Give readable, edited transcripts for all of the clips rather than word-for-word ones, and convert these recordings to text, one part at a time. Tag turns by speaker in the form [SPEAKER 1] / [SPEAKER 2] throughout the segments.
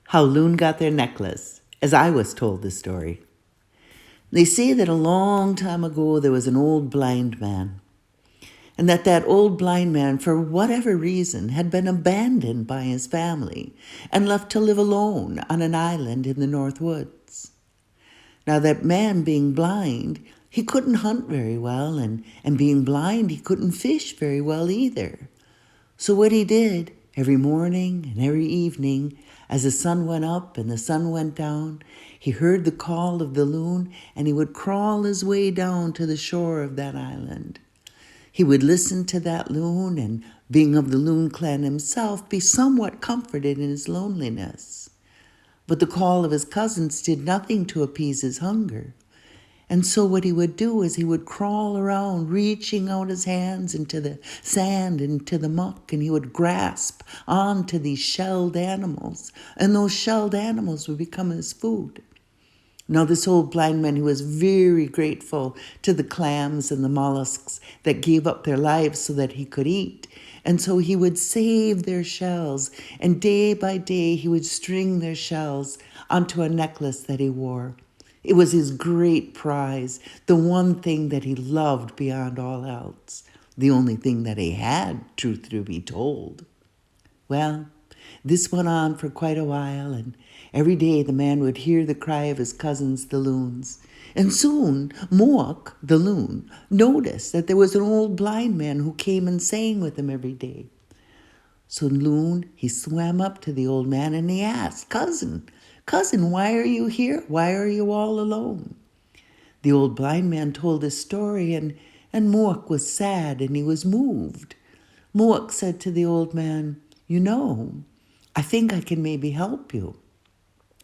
[SPEAKER 1] How Loon got their necklace, as I was told the story. They say that a long time ago there was an old blind man, and that old blind man, for whatever reason, had been abandoned by his family and left to live alone on an island in the North Woods. Now that man being blind, he couldn't hunt very well, and being blind, he couldn't fish very well either. So what he did, every morning and every evening, as the sun went up and the sun went down, he heard the call of the loon, and he would crawl his way down to the shore of that island. He would listen to that loon, and being of the loon clan himself, be somewhat comforted in his loneliness. But the call of his cousins did nothing to appease his hunger. And so what he would do is he would crawl around, reaching out his hands into the sand, into the muck, and he would grasp onto these shelled animals, and those shelled animals would become his food. Now this old blind man, who was very grateful to the clams and the mollusks that gave up their lives so that he could eat, and so he would save their shells, and day by day he would string their shells onto a necklace that he wore. It was his great prize, the one thing that he loved beyond all else, the only thing that he had, truth to be told. Well, this went on for quite a while, and every day the man would hear the cry of his cousins, the loons. And soon Muak, the loon, noticed that there was an old blind man who came and sang with him every day. So Loon, he swam up to the old man and he asked, Cousin, why are you here? Why are you all alone? The old blind man told his story, and Muak was sad and he was moved. Muak said to the old man, I think I can maybe help you.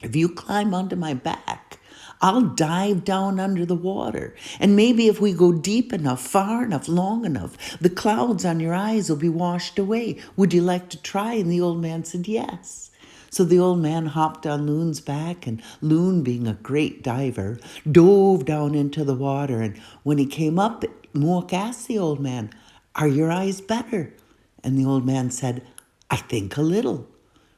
[SPEAKER 1] If you climb onto my back, I'll dive down under the water. And maybe if we go deep enough, far enough, long enough, the clouds on your eyes will be washed away. Would you like to try? And the old man said, yes. So the old man hopped on Loon's back, and Loon, being a great diver, dove down into the water. And when he came up, Muak asked the old man, are your eyes better? And the old man said, I think a little.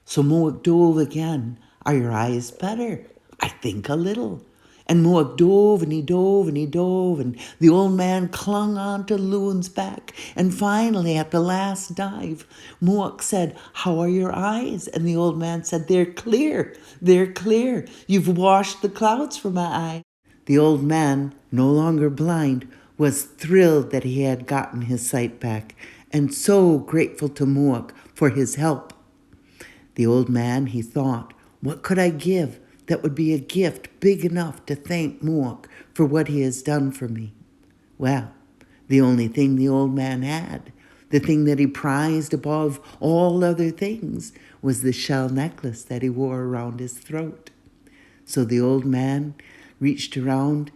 [SPEAKER 1] So Muak dove again. Are your eyes better? I think a little. And Muak dove and he dove and he dove, and the old man clung on to Loon's back. And finally, at the last dive, Muak said, how are your eyes? And the old man said, they're clear. You've washed the clouds from my eye. The old man, no longer blind, was thrilled that he had gotten his sight back, and so grateful to Muak for his help. The old man, he thought, what could I give that would be a gift big enough to thank Muak for what he has done for me? Well, the only thing the old man had, the thing that he prized above all other things, was the shell necklace that he wore around his throat. So the old man reached around,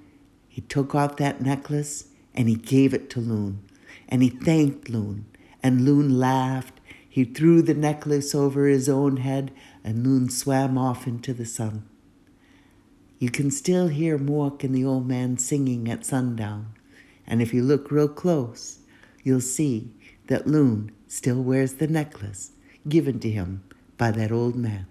[SPEAKER 1] he took off that necklace, and he gave it to Loon. And he thanked Loon, and Loon laughed. He threw the necklace over his own head, and Loon swam off into the sun. You can still hear Muak and the old man singing at sundown. And if you look real close, you'll see that Loon still wears the necklace given to him by that old man.